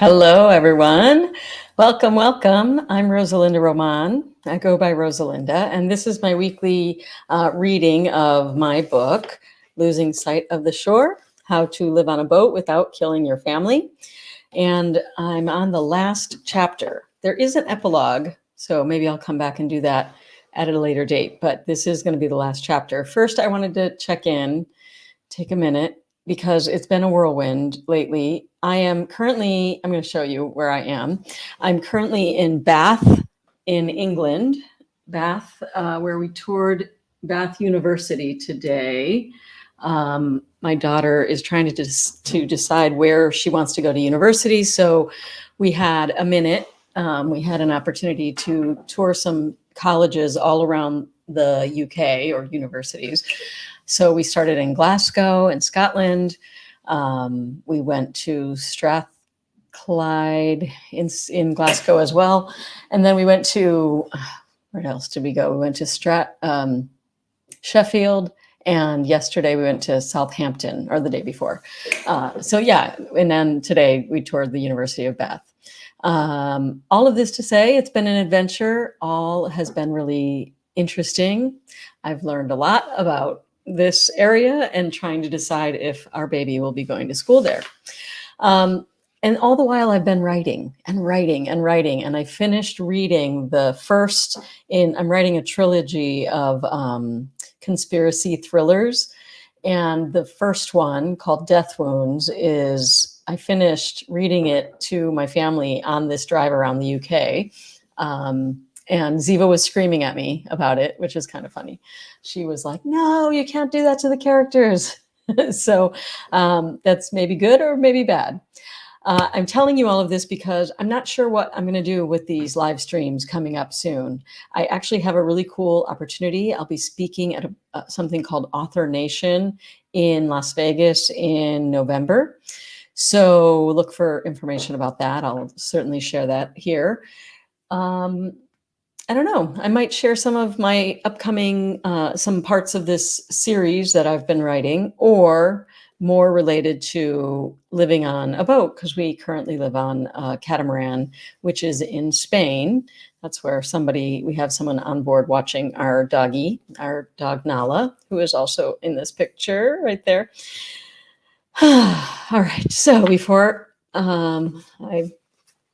Hello, everyone. Welcome, welcome. I'm Rosa Linda Román. I go by Rosa Linda, and this is my weekly reading of my book, Losing Sight of the Shore, How to Live on a Boat Without Killing Your Family. And I'm on the last chapter. There is an epilogue, so maybe I'll come back and do that at a later date, but this is going to be the last chapter. First, I wanted to check in, take a minute, because it's been a whirlwind lately. I'm going to show you where I am. I'm currently in Bath in England, Bath, where we toured Bath University today. My daughter is trying to decide where she wants to go to university. So we had a minute. We had an opportunity to tour some colleges all around the UK or universities. So we started in Glasgow in Scotland. We went to Strathclyde in Glasgow as well. And then we went to, where else did we go? We went to Sheffield. And yesterday we went to Southampton, or the day before. And then today we toured the University of Bath. All of this to say, it's been an adventure. All has been really interesting. I've learned a lot about this area and trying to decide if our baby will be going to school there. And all the while I've been writing. And I finished reading I'm writing a trilogy of conspiracy thrillers. And the first one, called Death Wounds, I finished reading it to my family on this drive around the UK. And Ziva was screaming at me about it, which is kind of funny. She was like, no, you can't do that to the characters. So that's maybe good or maybe bad. I'm telling you all of this because I'm not sure what I'm going to do with these live streams coming up soon. I actually have a really cool opportunity. I'll be speaking at something called Author Nation in Las Vegas in November. So look for information about that. I'll certainly share that here. I don't know. I might share some of my upcoming, some parts of this series that I've been writing, or more related to living on a boat, because we currently live on a catamaran, which is in Spain. That's where we have someone on board watching our dog Nala, who is also in this picture right there. All right. So before I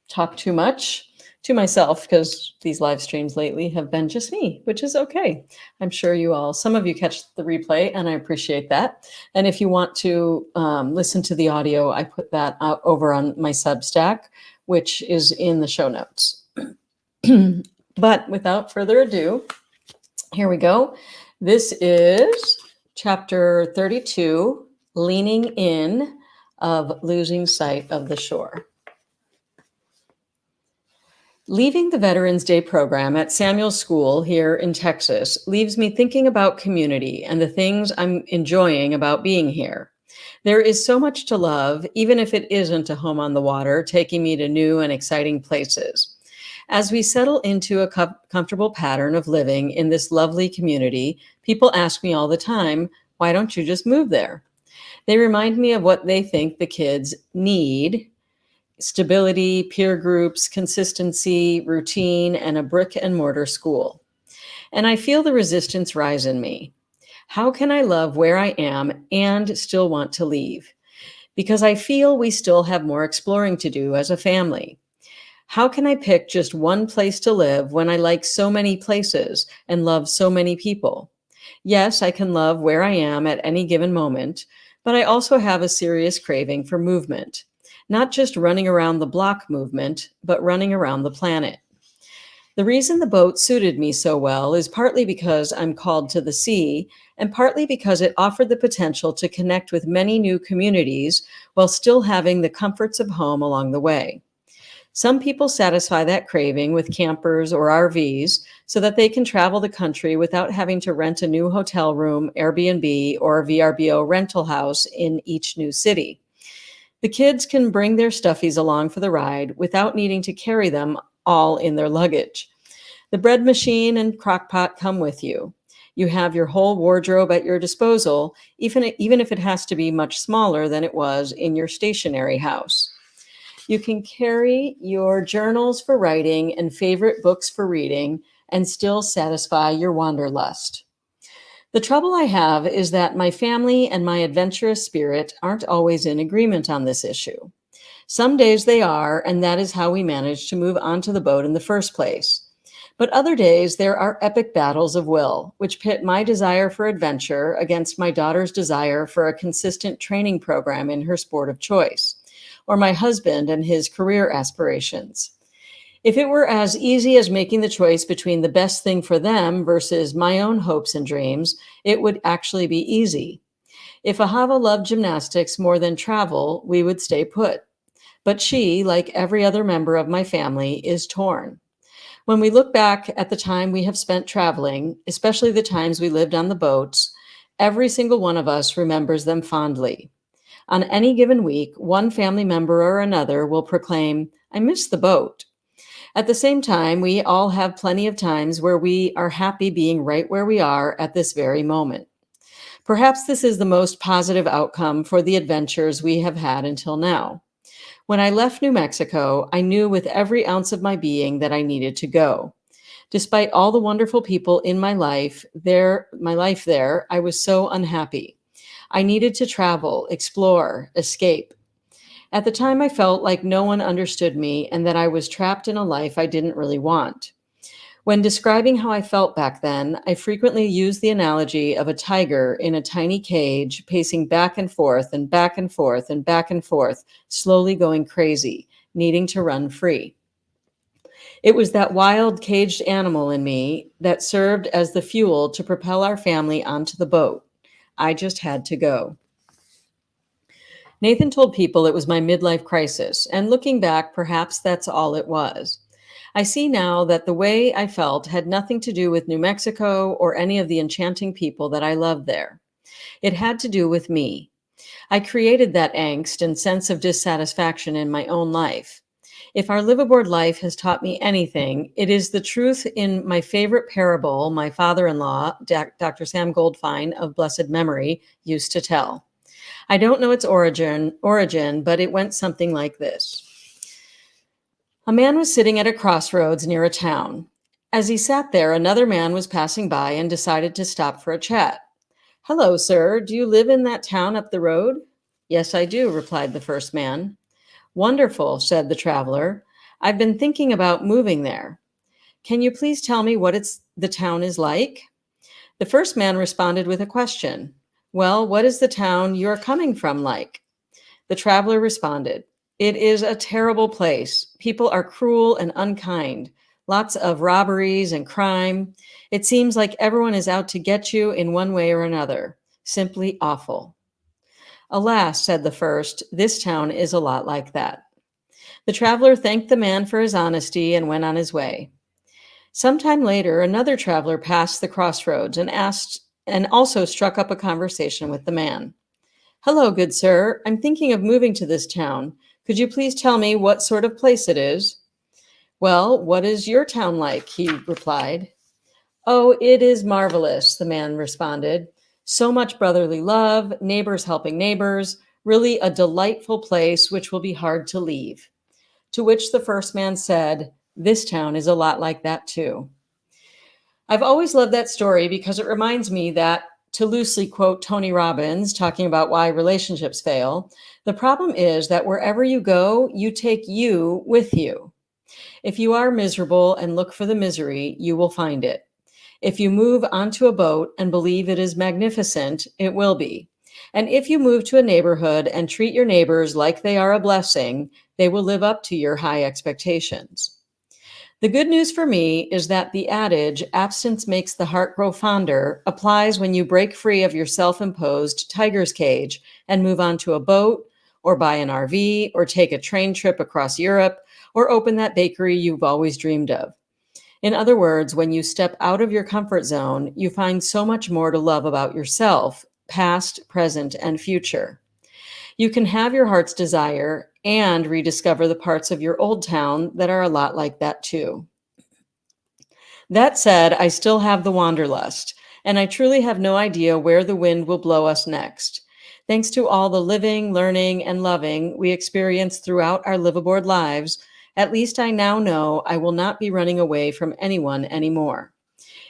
talk too much to myself, because these live streams lately have been just me, which is okay. I'm sure some of you catch the replay, and I appreciate that. And if you want to listen to the audio, I put that out over on my Substack, which is in the show notes. But without further ado, here we go. This is chapter 32, Leaning In, of Losing Sight of the Shore. Leaving the Veterans Day program at Samuel School here in Texas leaves me thinking about community and the things I'm enjoying about being here. There is so much to love, even if it isn't a home on the water, taking me to new and exciting places. As we settle into a comfortable pattern of living in this lovely community, people ask me all the time, why don't you just move there? They remind me of what they think the kids need: stability, peer groups, consistency, routine, and a brick and mortar school. And I feel the resistance rise in me. How can I love where I am and still want to leave? Because I feel we still have more exploring to do as a family. How can I pick just one place to live when I like so many places and love so many people? Yes, I can love where I am at any given moment, but I also have a serious craving for movement. Not just running around the block movement, but running around the planet. The reason the boat suited me so well is partly because I'm called to the sea, and partly because it offered the potential to connect with many new communities while still having the comforts of home along the way. Some people satisfy that craving with campers or RVs so that they can travel the country without having to rent a new hotel room, Airbnb, or VRBO rental house in each new city. The kids can bring their stuffies along for the ride without needing to carry them all in their luggage. The bread machine and crock pot come with you. You have your whole wardrobe at your disposal, even if it has to be much smaller than it was in your stationary house. You can carry your journals for writing and favorite books for reading and still satisfy your wanderlust. The trouble I have is that my family and my adventurous spirit aren't always in agreement on this issue. Some days they are, and that is how we manage to move onto the boat in the first place. But other days there are epic battles of will, which pit my desire for adventure against my daughter's desire for a consistent training program in her sport of choice, or my husband and his career aspirations. If it were as easy as making the choice between the best thing for them versus my own hopes and dreams, it would actually be easy. If Ahava loved gymnastics more than travel, we would stay put. But she, like every other member of my family, is torn. When we look back at the time we have spent traveling, especially the times we lived on the boats, every single one of us remembers them fondly. On any given week, one family member or another will proclaim, "I miss the boat." At the same time, we all have plenty of times where we are happy being right where we are at this very moment. Perhaps this is the most positive outcome for the adventures we have had until now. When I left New Mexico, I knew with every ounce of my being that I needed to go. Despite all the wonderful people in my life there, I was so unhappy. I needed to travel, explore, escape. At the time, I felt like no one understood me and that I was trapped in a life I didn't really want. When describing how I felt back then, I frequently used the analogy of a tiger in a tiny cage, pacing back and forth and back and forth and back and forth, slowly going crazy, needing to run free. It was that wild, caged animal in me that served as the fuel to propel our family onto the boat. I just had to go. Nathan told people it was my midlife crisis, and looking back, perhaps that's all it was. I see now that the way I felt had nothing to do with New Mexico or any of the enchanting people that I loved there. It had to do with me. I created that angst and sense of dissatisfaction in my own life. If our liveaboard life has taught me anything, it is the truth in my favorite parable my father-in-law, Dr. Sam Goldfine of blessed memory, used to tell. I don't know its origin, but it went something like this. A man was sitting at a crossroads near a town. As he sat there, another man was passing by and decided to stop for a chat. "Hello, sir. Do you live in that town up the road?" "Yes, I do," replied the first man. "Wonderful," said the traveler. "I've been thinking about moving there. Can you please tell me what the town is like?" The first man responded with a question. "Well, what is the town you're coming from like?" The traveler responded, "It is a terrible place. People are cruel and unkind. Lots of robberies and crime. It seems like everyone is out to get you in one way or another. Simply awful." "Alas," said the first, "this town is a lot like that." The traveler thanked the man for his honesty and went on his way. Sometime later, another traveler passed the crossroads and also struck up a conversation with the man. "Hello, good sir. I'm thinking of moving to this town. Could you please tell me what sort of place it is?" "Well, what is your town like?" he replied. "Oh, it is marvelous," the man responded. "So much brotherly love, neighbors helping neighbors, really a delightful place which will be hard to leave." To which the first man said, "This town is a lot like that too." I've always loved that story because it reminds me that, to loosely quote Tony Robbins, talking about why relationships fail, the problem is that wherever you go, you take you with you. If you are miserable and look for the misery, you will find it. If you move onto a boat and believe it is magnificent, it will be. And if you move to a neighborhood and treat your neighbors like they are a blessing, they will live up to your high expectations. The good news for me is that the adage, "absence makes the heart grow fonder," applies when you break free of your self-imposed tiger's cage and move onto a boat, or buy an RV, or take a train trip across Europe, or open that bakery you've always dreamed of. In other words, when you step out of your comfort zone, you find so much more to love about yourself, past, present, and future. You can have your heart's desire and rediscover the parts of your old town that are a lot like that too. That said, I still have the wanderlust, and I truly have no idea where the wind will blow us next. Thanks to all the living, learning, and loving we experience throughout our liveaboard lives, at least I now know I will not be running away from anyone anymore.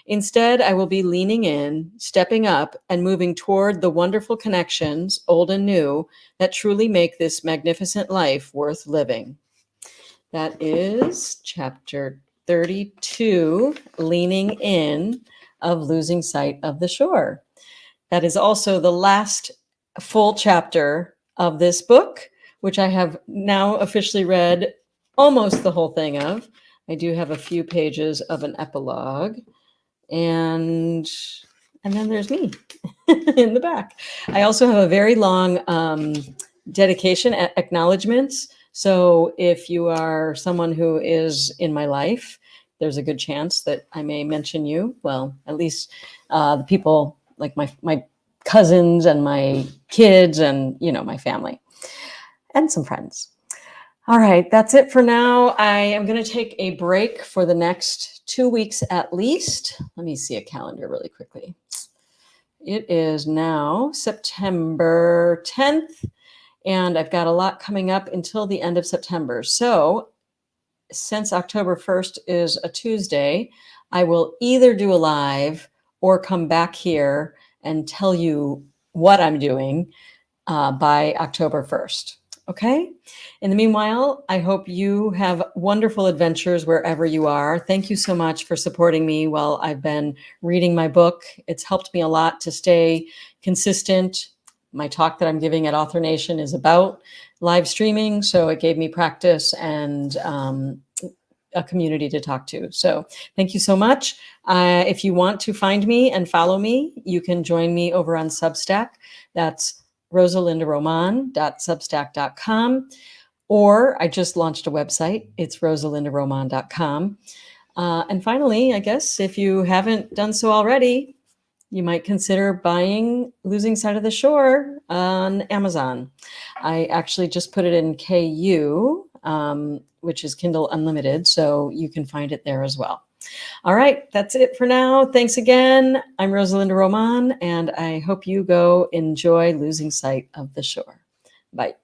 Instead, I will be leaning in, stepping up, and moving toward the wonderful connections, old and new, that truly make this magnificent life worth living. That is chapter 32, Leaning In, of Losing Sight of the Shore. That is also the last full chapter of this book, which I have now officially read almost the whole thing of. I do have a few pages of an epilogue, and then there's me in the back. I also have a very long dedication acknowledgments. So if you are someone who is in my life, there's a good chance that I may mention you. Well, at least the people like my cousins and my kids and, my family and some friends. All right, that's it for now. I am going to take a break for the next 2 weeks at least. Let me see a calendar really quickly. It is now September 10th, and I've got a lot coming up until the end of September. So since October 1st is a Tuesday, I will either do a live or come back here and tell you what I'm doing by October 1st. Okay? In the meanwhile, I hope you have wonderful adventures wherever you are. Thank you so much for supporting me while I've been reading my book. It's helped me a lot to stay consistent. My talk that I'm giving at Author Nation is about live streaming, so it gave me practice and a community to talk to. So thank you so much. If you want to find me and follow me, you can join me over on Substack. That's rosalindaromán.substack.com. Or I just launched a website. It's rosalindaromán.com. And finally, I guess if you haven't done so already, you might consider buying Losing Sight of the Shore on Amazon. I actually just put it in KU, which is Kindle Unlimited, so you can find it there as well. All right, that's it for now. Thanks again. I'm Rosa Linda Román, and I hope you go enjoy Losing Sight of the Shore. Bye.